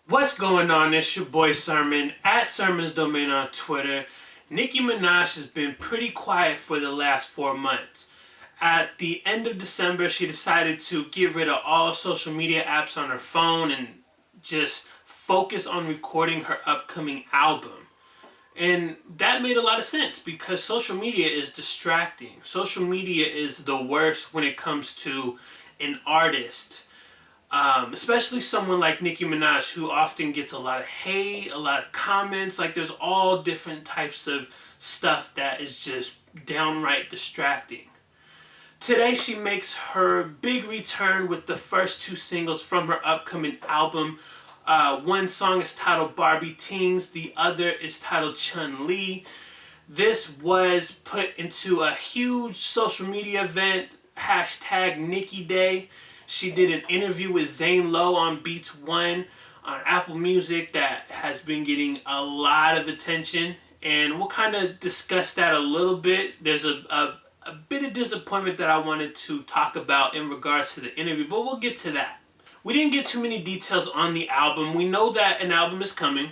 What's going on? It's your boy Sermon at Sermon's Domain on Twitter. Nicki Minaj has been pretty quiet for the last 4 months. At the end of December, she decided to get rid of all social media apps on her phone and just focus on recording her upcoming album. And that made a lot of sense because social media is distracting. Social media is the worst when it comes to an artist. Especially someone like Nicki Minaj, who often gets a lot of hate, a lot of comments. Like, there's all different types of stuff that is just downright distracting. Today, she makes her big return with the first two singles from her upcoming album. One song is titled Barbie Tingz, the other is titled Chun-Li. This was put into a huge social media event, hashtag Nicki Day. She did an interview with Zane Lowe on Beats One on Apple Music that has been getting a lot of attention. And we'll kind of discuss that a little bit. There's a bit of disappointment that I wanted to talk about in regards to the interview, but we'll get to that. We didn't get too many details on the album. We know that an album is coming.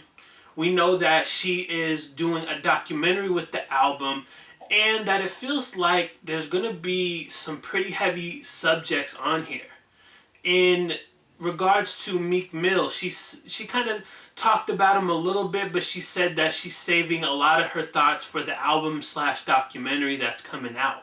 We know that she is doing a documentary with the album, and that it feels like there's going to be some pretty heavy subjects on here. In regards to Meek Mill, she kind of talked about him a little bit, but she said that she's saving a lot of her thoughts for the album / documentary that's coming out.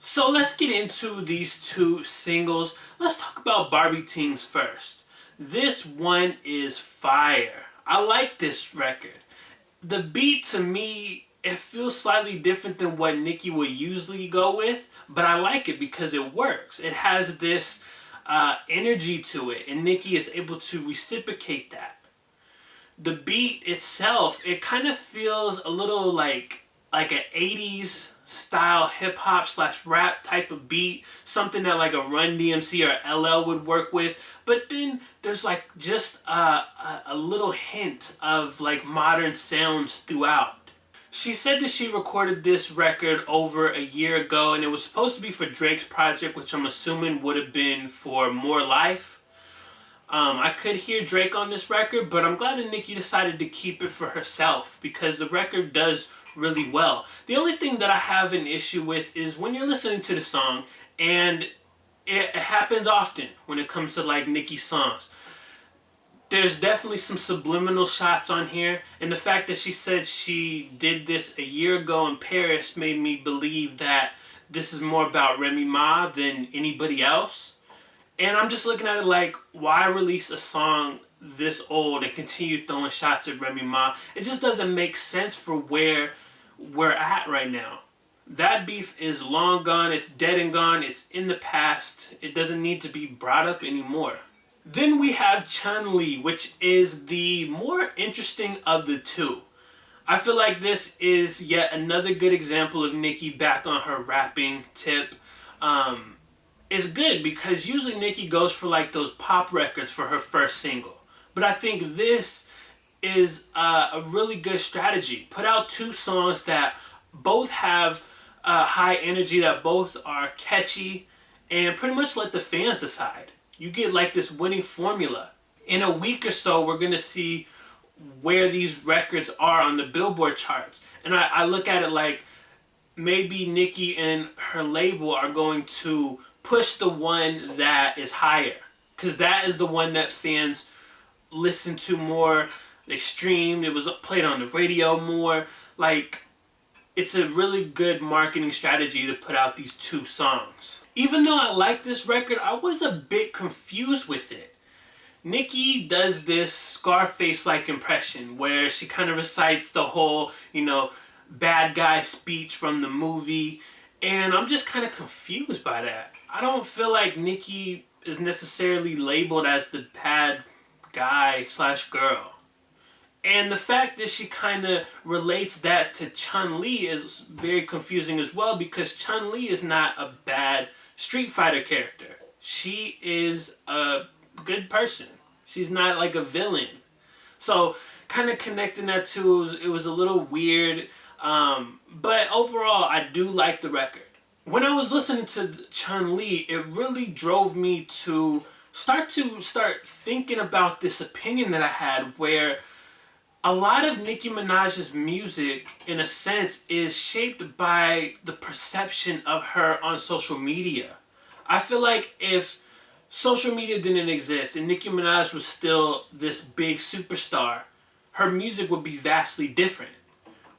So let's get into these two singles. Let's talk about Barbie Tingz first. This one is fire. I like this record. The beat, to me, it feels slightly different than what Nicki would usually go with, but I like it because it works. It has this energy to it, and Nicki is able to reciprocate that. The beat itself, it kind of feels a little like an 80s style hip-hop / rap type of beat, something that like a Run DMC or LL would work with, but then there's like just a little hint of like modern sounds throughout. She said that she recorded this record over a year ago, and it was supposed to be for Drake's project, which I'm assuming would have been for More Life. I could hear Drake on this record, but I'm glad that Nicki decided to keep it for herself because the record does really well. The only thing that I have an issue with is when you're listening to the song, and it happens often when it comes to like Nicki's songs. There's definitely some subliminal shots on here, and the fact that she said she did this a year ago in Paris made me believe that this is more about Remy Ma than anybody else. And I'm just looking at it like, why release a song this old and continue throwing shots at Remy Ma? It just doesn't make sense for where we're at right now. That beef is long gone, it's dead and gone, it's in the past. It doesn't need to be brought up anymore. Then we have Chun-Li, which is the more interesting of the two. I feel like this is yet another good example of Nicki back on her rapping tip. It's good because usually Nicki goes for like those pop records for her first single. But I think this is a really good strategy. Put out two songs that both have high energy, that both are catchy, and pretty much let the fans decide. You get like this winning formula. In a week or so, we're going to see where these records are on the Billboard charts. And I look at it like maybe Nicki and her label are going to push the one that is higher. Because that is the one that fans listen to more. They streamed. It was played on the radio more. Like, it's a really good marketing strategy to put out these two songs. Even though I like this record, I was a bit confused with it. Nicki does this Scarface-like impression where she kind of recites the whole, bad guy speech from the movie. And I'm just kind of confused by that. I don't feel like Nicki is necessarily labeled as the bad guy / girl. And the fact that she kind of relates that to Chun-Li is very confusing as well, because Chun-Li is not a bad Street Fighter character. She is a good person. She's not like a villain. So kind of connecting that to it was a little weird. But overall, I do like the record. When I was listening to Chun-Li, it really drove me to start thinking about this opinion that I had, where a lot of Nicki Minaj's music, in a sense, is shaped by the perception of her on social media. I feel like if social media didn't exist and Nicki Minaj was still this big superstar, her music would be vastly different.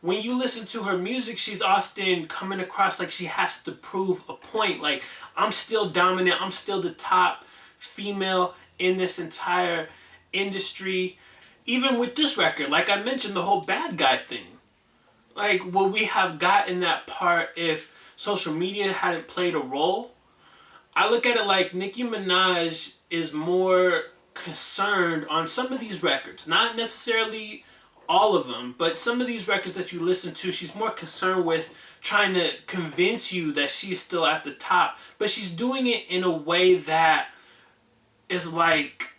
When you listen to her music, she's often coming across like she has to prove a point. Like, I'm still dominant, I'm still the top female in this entire industry. Even with this record, like I mentioned, the whole bad guy thing. Like, would we have gotten that part if social media hadn't played a role? I look at it like Nicki Minaj is more concerned on some of these records. Not necessarily all of them, but some of these records that you listen to, she's more concerned with trying to convince you that she's still at the top. But she's doing it in a way that is like,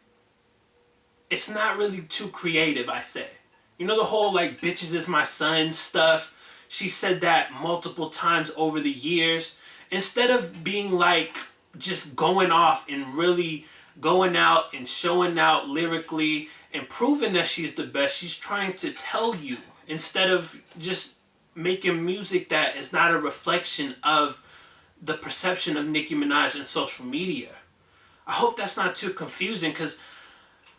it's not really too creative, I say. You know the whole like bitches is my son stuff? She said that multiple times over the years. Instead of being like just going off and really going out and showing out lyrically and proving that she's the best, she's trying to tell you, instead of just making music that is not a reflection of the perception of Nicki Minaj in social media. I hope that's not too confusing, because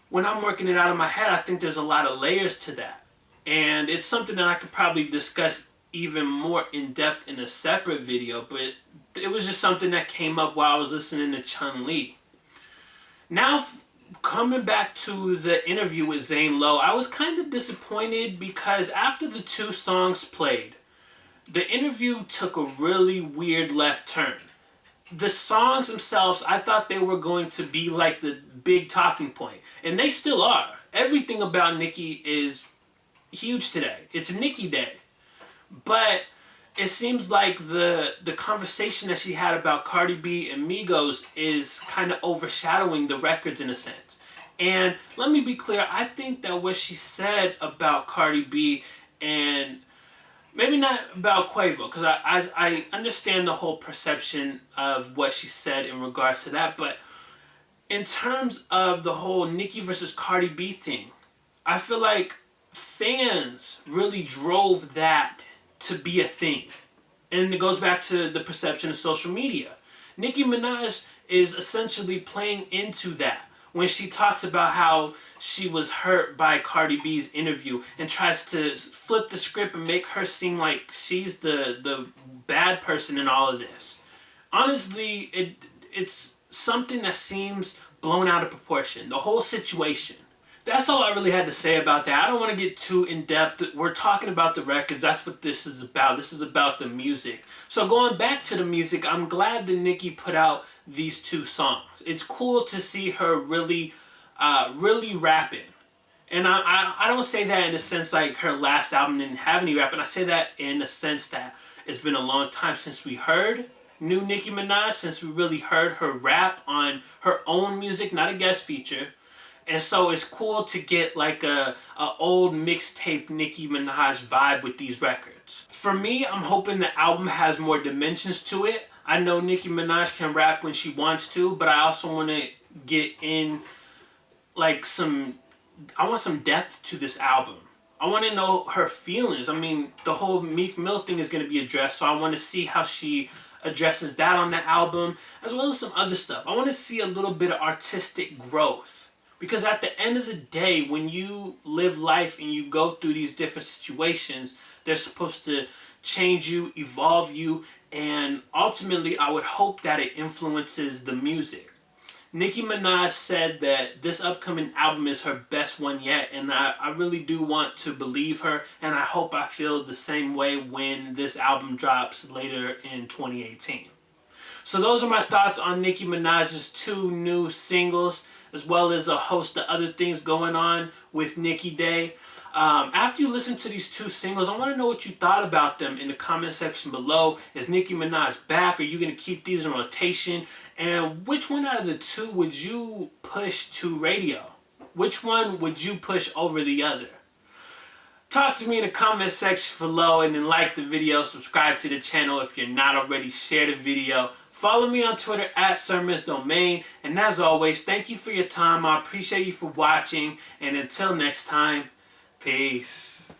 when I'm working it out in my head, I think there's a lot of layers to that. And it's something that I could probably discuss even more in depth in a separate video, but it was just something that came up while I was listening to Chun-Li. Now, coming back to the interview with Zane Lowe, I was kind of disappointed because after the two songs played, the interview took a really weird left turn. The songs themselves, I thought they were going to be like the big talking point, and they still are. Everything about Nicki is huge today. It's Nicki Day. But it seems like the conversation that she had about Cardi B and Migos is kind of overshadowing the records in a sense. And let me be clear, I think that what she said about Cardi B, and maybe not about Quavo, because I understand the whole perception of what she said in regards to that, but in terms of the whole Nicki versus Cardi B thing, I feel like fans really drove that to be a thing. And it goes back to the perception of social media. Nicki Minaj is essentially playing into that when she talks about how she was hurt by Cardi B's interview and tries to flip the script and make her seem like she's the bad person in all of this. Honestly, it's something that seems blown out of proportion. The whole situation. That's all I really had to say about that. I don't want to get too in-depth. We're talking about the records. That's what this is about. This is about the music. So going back to the music, I'm glad that Nicki put out these two songs. It's cool to see her really rapping. And I don't say that in the sense like her last album didn't have any rapping. I say that in the sense that it's been a long time since we heard new Nicki Minaj, since we really heard her rap on her own music, not a guest feature. And so it's cool to get like a old mixtape Nicki Minaj vibe with these records. For me, I'm hoping the album has more dimensions to it. I know Nicki Minaj can rap when she wants to, but I also want to get in like I want some depth to this album. I want to know her feelings. I mean, the whole Meek Mill thing is going to be addressed, so I want to see how she addresses that on the album, as well as some other stuff. I want to see a little bit of artistic growth. Because at the end of the day, when you live life and you go through these different situations, they're supposed to change you, evolve you, and ultimately I would hope that it influences the music. Nicki Minaj said that this upcoming album is her best one yet, and I really do want to believe her, and I hope I feel the same way when this album drops later in 2018. So those are my thoughts on Nicki Minaj's two new singles, as well as a host of other things going on with Nicki Day. After you listen to these two singles, I want to know what you thought about them in the comment section below. Is Nicki Minaj back? Are you going to keep these in rotation? And which one out of the two would you push to radio? Which one would you push over the other? Talk to me in the comment section below, and then like the video, subscribe to the channel if you're not already, share the video. Follow me on Twitter at sermonsdomain. And as always, thank you for your time. I appreciate you for watching. And until next time, peace.